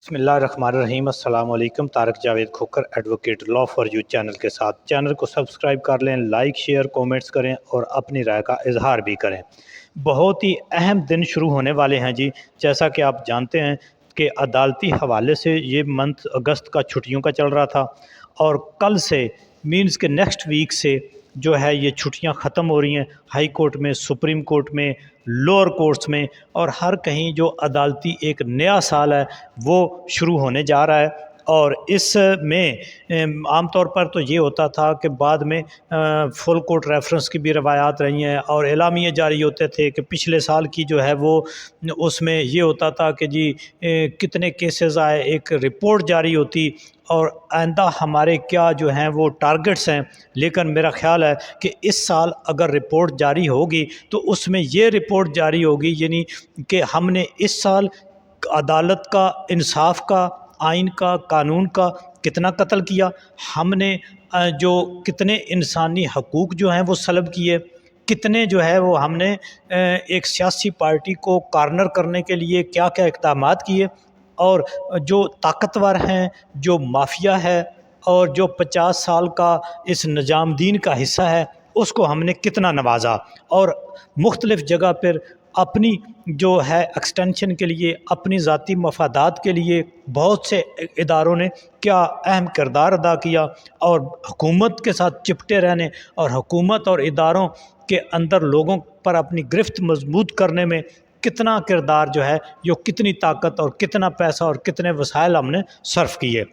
بسم اللہ الرحمن الرحیم۔ السلام علیکم۔ Tariq Javed Khokhar advocate law for you channel کے ساتھ چینل کو سبسکرائب کر لیں، لائک شیئر کومنٹس کریں اور اپنی رائے کا اظہار بھی کریں۔ بہت ہی اہم دن شروع ہونے والے ہیں جی، جیسا کہ آپ جانتے ہیں کہ عدالتی حوالے سے یہ منتھ اگست کا چھٹیوں کا چل رہا تھا، اور کل سے مینز کہ نیکسٹ ویک سے جو ہے یہ چھٹیاں ختم ہو رہی ہیں ہائی کورٹ میں، سپریم کورٹ میں، لوور کورٹس میں، اور ہر کہیں جو عدالتی ایک نیا سال ہے وہ شروع ہونے جا رہا ہے۔ اور اس میں عام طور پر تو یہ ہوتا تھا کہ بعد میں فل کورٹ ریفرنس کی بھی روایات رہی ہیں اور اعلامیے جاری ہوتے تھے کہ پچھلے سال کی جو ہے وہ اس میں یہ ہوتا تھا کہ جی کتنے کیسز آئے، ایک رپورٹ جاری ہوتی اور آئندہ ہمارے کیا جو ہیں وہ ٹارگٹس ہیں۔ لیکن میرا خیال ہے کہ اس سال اگر رپورٹ جاری ہوگی تو اس میں یہ رپورٹ جاری ہوگی، یعنی کہ ہم نے اس سال عدالت کا، انصاف کا، آئین کا، قانون کا کتنا قتل کیا، ہم نے جو کتنے انسانی حقوق جو ہیں وہ سلب کیے، کتنے جو ہے وہ ہم نے ایک سیاسی پارٹی کو کارنر کرنے کے لیے کیا کیا اقدامات کیے، اور جو طاقتور ہیں، جو مافیا ہے اور جو 50 سال کا اس نظام دین کا حصہ ہے اس کو ہم نے کتنا نوازا، اور مختلف جگہ پر اپنی جو ہے ایکسٹینشن کے لیے، اپنی ذاتی مفادات کے لیے بہت سے اداروں نے کیا اہم کردار ادا کیا، اور حکومت کے ساتھ چپٹے رہنے اور حکومت اور اداروں کے اندر لوگوں پر اپنی گرفت مضبوط کرنے میں کتنا کردار جو ہے، جو کتنی طاقت اور کتنا پیسہ اور کتنے وسائل ہم نے صرف کیے۔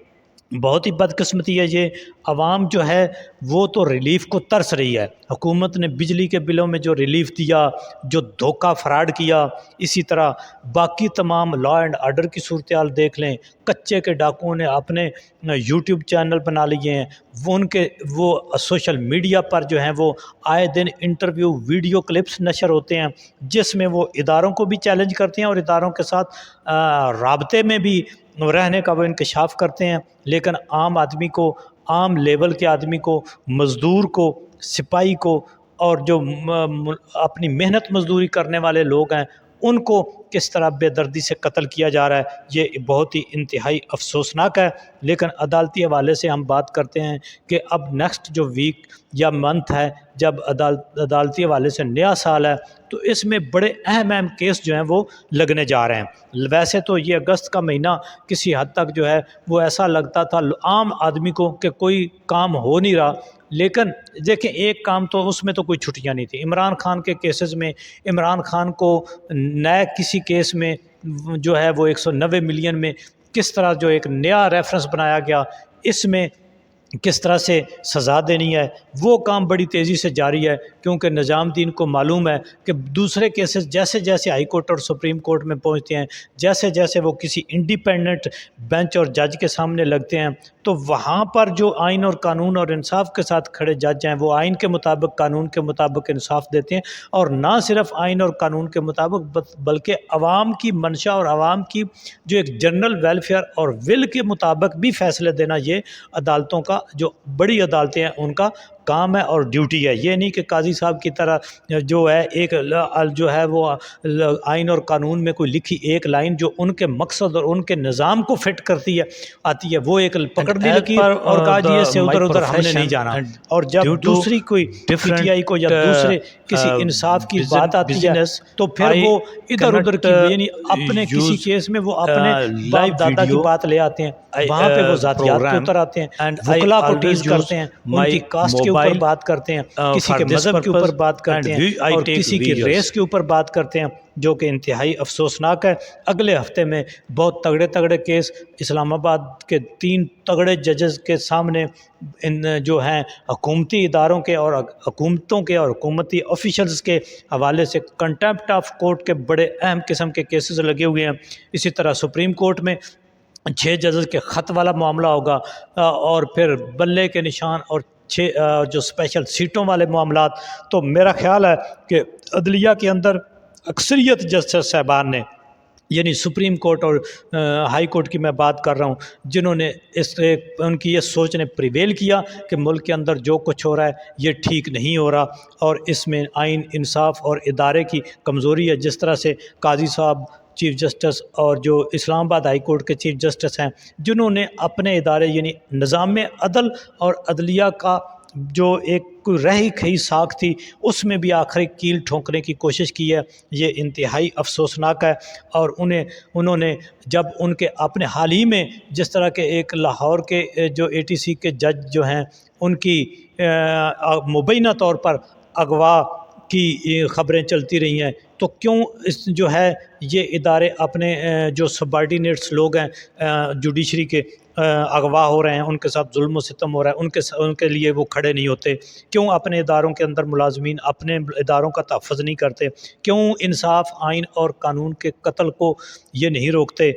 بہت ہی بدقسمتی ہے یہ، عوام جو ہے وہ تو ریلیف کو ترس رہی ہے۔ حکومت نے بجلی کے بلوں میں جو ریلیف دیا، جو دھوکہ فراڈ کیا، اسی طرح باقی تمام لا اینڈ آرڈر کی صورتحال دیکھ لیں، کچے کے ڈاکوؤں نے اپنے یوٹیوب چینل بنا لیے ہیں، وہ سوشل میڈیا پر جو ہیں وہ آئے دن انٹرویو ویڈیو کلپس نشر ہوتے ہیں جس میں وہ اداروں کو بھی چیلنج کرتے ہیں اور اداروں کے ساتھ رابطے میں بھی رہنے کا وہ انکشاف کرتے ہیں، لیکن عام آدمی کو، عام لیول کے آدمی کو، مزدور کو، سپاہی کو، اور جو اپنی محنت مزدوری کرنے والے لوگ ہیں ان کو کس طرح بے دردی سے قتل کیا جا رہا ہے، یہ بہت ہی انتہائی افسوسناک ہے۔ لیکن عدالتی حوالے سے ہم بات کرتے ہیں کہ اب نیکسٹ جو ویک یا منتھ ہے، جب عدالتی حوالے سے نیا سال ہے، تو اس میں بڑے اہم کیس جو ہیں وہ لگنے جا رہے ہیں۔ ویسے تو یہ اگست کا مہینہ کسی حد تک جو ہے وہ ایسا لگتا تھا عام آدمی کو کہ کوئی کام ہو نہیں رہا، لیکن دیکھیں ایک کام تو اس میں تو کوئی چھٹیاں نہیں تھیں۔ عمران خان کے کیسز میں عمران خان کو نئے کسی کیس میں جو ہے وہ 190 ملین میں کس طرح جو ایک نیا ریفرنس بنایا گیا، اس میں کس طرح سے سزا دینی ہے، وہ کام بڑی تیزی سے جاری ہے، کیونکہ نظام دین کو معلوم ہے کہ دوسرے کیسز جیسے جیسے ہائی کورٹ اور سپریم کورٹ میں پہنچتے ہیں، جیسے جیسے وہ کسی انڈیپینڈنٹ بینچ اور جج کے سامنے لگتے ہیں، تو وہاں پر جو آئین اور قانون اور انصاف کے ساتھ کھڑے جج ہیں وہ آئین کے مطابق، قانون کے مطابق انصاف دیتے ہیں، اور نہ صرف آئین اور قانون کے مطابق بلکہ عوام کی منشا اور عوام کی جو ایک جنرل ویلفیئر اور ول کے مطابق بھی فیصلے دینا یہ عدالتوں کا، جو بڑی عدالتیں ہیں ان کا کام ہے اور ڈیوٹی ہے۔ یہ نہیں کہ قاضی صاحب کی طرح جو ہے ایک جو ہے وہ آئین اور قانون میں کوئی لکھی ایک لائن جو ان کے مقصد اور ان کے نظام کو فٹ کرتی ہے آتی ہے، وہ ایک پکڑ دی لکیر اور کہا جی اس سے ادھر ادھر ہم نے نہیں جانا، اور جب دوسری کوئی پی ٹی آئی کو یا دوسرے کسی انصاف کی بات آتی ہے تو پھر وہ ادھر ادھر کی، یعنی اپنے کسی کیس میں وہ اپنے باپ دادا کی بات لے آتے ہیں، وہاں پہ وہ ذاتیات پہ اتر آتے ہیں، وکلا کو ٹیز کرتے ہیں، ان کی کاسٹ کے اوپر بات کرتے ہیں، کسی کے مذہب کے اوپر بات کرتے ہیں، اور کسی کی ریس کے اوپر بات کرتے ہیں، جو کہ انتہائی افسوسناک ہے۔ اگلے ہفتے میں بہت تگڑے تگڑے کیس اسلام آباد کے 3 تگڑے ججز کے سامنے ان جو ہیں حکومتی اداروں کے اور حکومتوں کے اور حکومتی آفیشلز کے حوالے سے کنٹیمپٹ آف کورٹ کے بڑے اہم قسم کے کیسز لگے ہوئے ہیں۔ اسی طرح سپریم کورٹ میں 6 ججز کے خط والا معاملہ ہوگا، اور پھر بلے کے نشان اور 6 جو اسپیشل سیٹوں والے معاملات۔ تو میرا خیال ہے کہ عدلیہ کے اندر اکثریت جسٹس صاحبان نے، یعنی سپریم کورٹ اور ہائی کورٹ کی میں بات کر رہا ہوں، جنہوں نے ان کی یہ سوچ نے پریویل کیا کہ ملک کے اندر جو کچھ ہو رہا ہے یہ ٹھیک نہیں ہو رہا، اور اس میں آئین، انصاف اور ادارے کی کمزوری ہے۔ جس طرح سے قاضی صاحب چیف جسٹس اور جو اسلام آباد ہائی کورٹ کے چیف جسٹس ہیں، جنہوں نے اپنے ادارے یعنی نظام عدل اور عدلیہ کا جو ایک کوئی رہی کھئی ساکھ تھی اس میں بھی آخری کیل ٹھونکنے کی کوشش کی ہے، یہ انتہائی افسوسناک ہے۔ اور انہوں نے جب ان کے اپنے حال ہی میں جس طرح کے ایک لاہور کے جو ATC کے جج جو ہیں ان کی مبینہ طور پر اغوا کی خبریں چلتی رہی ہیں، تو کیوں اس جو ہے یہ ادارے اپنے جو سبارڈینیٹس لوگ ہیں جوڈیشری کے اغوا ہو رہے ہیں، ان کے ساتھ ظلم و ستم ہو رہا ہے، ان کے لیے وہ کھڑے نہیں ہوتے؟ کیوں اپنے اداروں کے اندر ملازمین اپنے اداروں کا تحفظ نہیں کرتے؟ کیوں انصاف، آئین اور قانون کے قتل کو یہ نہیں روکتے؟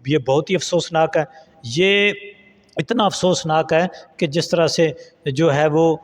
یہ بہت ہی افسوسناک ہے۔ یہ اتنا افسوسناک ہے کہ جس طرح سے جو ہے وہ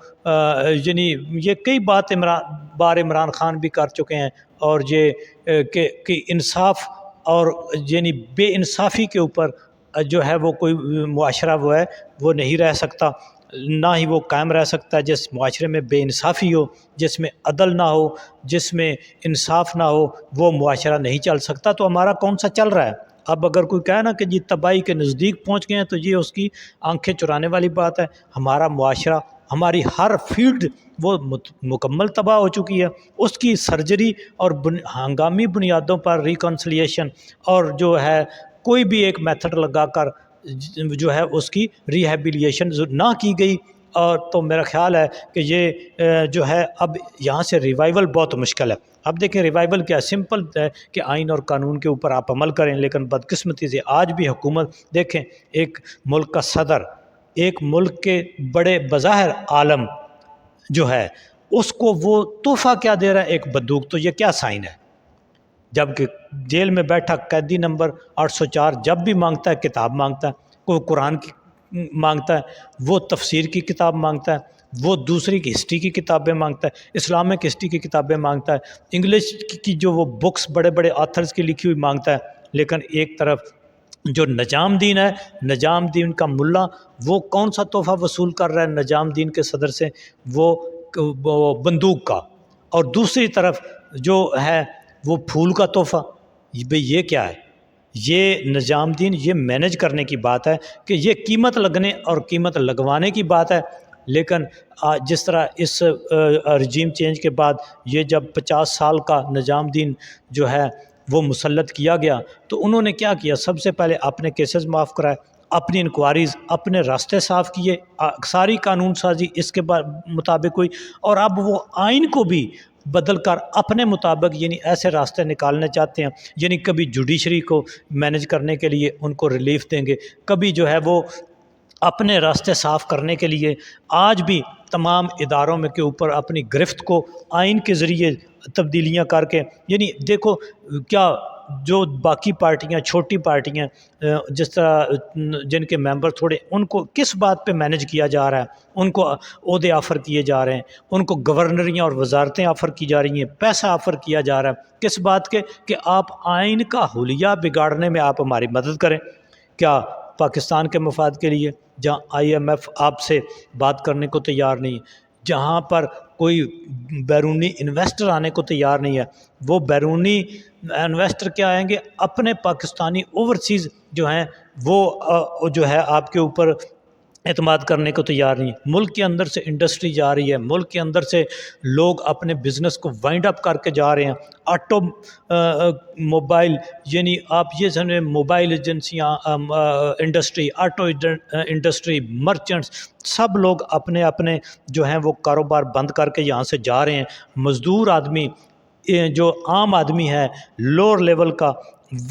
یعنی یہ کئی بار عمران خان بھی کر چکے ہیں، اور یہ کہ انصاف اور یعنی بے انصافی کے اوپر جو ہے وہ کوئی معاشرہ وہ نہیں رہ سکتا، نہ ہی وہ قائم رہ سکتا ہے جس معاشرے میں بے انصافی ہو، جس میں عدل نہ ہو، جس میں انصاف نہ ہو، وہ معاشرہ نہیں چل سکتا۔ تو ہمارا کون سا چل رہا ہے؟ اب اگر کوئی کہے نا کہ جی تباہی کے نزدیک پہنچ گئے ہیں، تو یہ اس کی آنکھیں چرانے والی بات ہے۔ ہمارا معاشرہ، ہماری ہر فیلڈ وہ مکمل تباہ ہو چکی ہے۔ اس کی سرجری اور ہنگامی بنیادوں پر ریکنسلیشن اور جو ہے کوئی بھی ایک میتھڈ لگا کر جو ہے اس کی ریہیبلیشن نہ کی گئی، اور تو میرا خیال ہے کہ یہ جو ہے اب یہاں سے ریوائیول بہت مشکل ہے۔ اب دیکھیں ریوائیول کیا سمپل ہے کہ آئین اور قانون کے اوپر آپ عمل کریں، لیکن بدقسمتی سے آج بھی حکومت دیکھیں، ایک ملک کا صدر، ایک ملک کے بڑے بظاہر عالم جو ہے اس کو وہ تحفہ کیا دے رہا ہے؟ ایک بندوق۔ تو یہ کیا سائن ہے؟ جبکہ جیل میں بیٹھا قیدی نمبر 804 جب بھی مانگتا ہے کتاب مانگتا ہے، کوئی قرآن کی مانگتا ہے، وہ تفسیر کی کتاب مانگتا ہے، وہ دوسری کی ہسٹری کی کتابیں مانگتا ہے، اسلامک ہسٹری کی کتابیں مانگتا ہے، انگلش کی جو وہ بکس بڑے بڑے آتھرز کی لکھی ہوئی مانگتا ہے۔ لیکن ایک طرف جو نظام دین ہے، نظام دین کا ملا، وہ کون سا تحفہ وصول کر رہا ہے نظام دین کے صدر سے؟ وہ بندوق کا۔ اور دوسری طرف جو ہے وہ پھول کا تحفہ۔ بھئی یہ کیا ہے؟ یہ نظام دین یہ مینج کرنے کی بات ہے کہ یہ قیمت لگنے اور قیمت لگوانے کی بات ہے، لیکن جس طرح اس رجیم چینج کے بعد یہ جب 50 سال کا نظام دین جو ہے وہ مسلط کیا گیا، تو انہوں نے کیا کیا؟ سب سے پہلے اپنے کیسز معاف کرائے، اپنی انکوائریز، اپنے راستے صاف کیے، ساری قانون سازی اس کے مطابق ہوئی، اور اب وہ آئین کو بھی بدل کر اپنے مطابق یعنی ایسے راستے نکالنے چاہتے ہیں، یعنی کبھی جوڈیشری کو مینج کرنے کے لیے ان کو ریلیف دیں گے، کبھی جو ہے وہ اپنے راستے صاف کرنے کے لیے آج بھی تمام اداروں میں کے اوپر اپنی گرفت کو آئین کے ذریعے تبدیلیاں کر کے، یعنی دیکھو کیا جو باقی پارٹیاں، چھوٹی پارٹیاں جس طرح جن کے ممبر تھوڑے، ان کو کس بات پہ مینج کیا جا رہا ہے؟ ان کو عہدے آفر کیے جا رہے ہیں، ان کو گورنریاں اور وزارتیں آفر کی جا رہی ہیں، پیسہ آفر کیا جا رہا ہے، کس بات کے؟ کہ آپ آئین کا حلیہ بگاڑنے میں آپ ہماری مدد کریں۔ کیا پاکستان کے مفاد کے لیے؟ جہاں IMF آپ سے بات کرنے کو تیار نہیں ہے، جہاں پر کوئی بیرونی انویسٹر آنے کو تیار نہیں ہے، وہ بیرونی انویسٹر کیا آئیں گے؟ اپنے پاکستانی اوورسیز جو ہیں وہ جو ہے آپ کے اوپر اعتماد کرنے کو تیار نہیں ہے۔ ملک کے اندر سے انڈسٹری جا رہی ہے، ملک کے اندر سے لوگ اپنے بزنس کو وائنڈ اپ کر کے جا رہے ہیں۔ آٹو موبائل یعنی آپ یہ سمجھیں، موبائل ایجنسیاں، انڈسٹری، آٹو انڈسٹری، مرچنٹس، سب لوگ اپنے اپنے جو ہیں وہ کاروبار بند کر کے یہاں سے جا رہے ہیں۔ مزدور آدمی، جو عام آدمی ہے لوور لیول کا،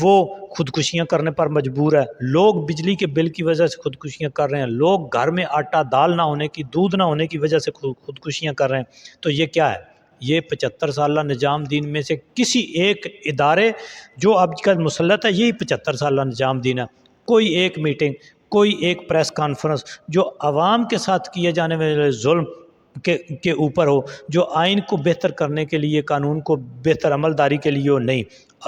وہ خودکشیاں کرنے پر مجبور ہے۔ لوگ بجلی کے بل کی وجہ سے خودکشیاں کر رہے ہیں، لوگ گھر میں آٹا دال نہ ہونے کی، دودھ نہ ہونے کی وجہ سے خودکشیاں کر رہے ہیں۔ تو یہ کیا ہے؟ یہ 75 سالہ نظام دین میں سے کسی ایک ادارے جو اب کا مسلط ہے، یہی 75 سالہ نظام دین ہے۔ کوئی ایک میٹنگ، کوئی ایک پریس کانفرنس جو عوام کے ساتھ کیے جانے والے ظلم کے اوپر ہو، جو آئین کو بہتر کرنے کے لیے، قانون کو بہتر عمل داری کے لیے ہو، نہیں۔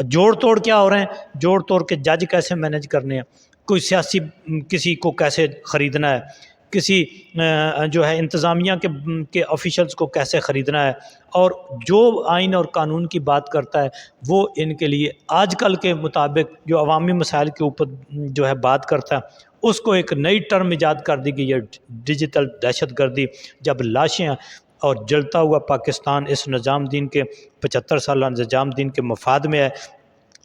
جوڑ توڑ کیا ہو رہے ہیں؟ جوڑ توڑ کے جج کیسے مینج کرنے ہیں، کوئی سیاسی کسی کو کیسے خریدنا ہے، کسی جو ہے انتظامیہ کے آفیشلز کو کیسے خریدنا ہے، اور جو آئین اور قانون کی بات کرتا ہے وہ ان کے لیے آج کل کے مطابق جو عوامی مسائل کے اوپر جو ہے بات کرتا ہے، اس کو ایک نئی ٹرم ایجاد کر دی گئی ہے، ڈیجیٹل دہشت گردی، جب لاشیں اور جلتا ہوا پاکستان اس نظام دین کے 75 سالہ نظام دین کے مفاد میں ہے،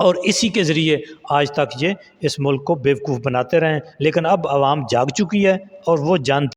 اور اسی کے ذریعے آج تک یہ اس ملک کو بیوقوف بناتے رہے، لیکن اب عوام جاگ چکی ہے اور وہ جانتی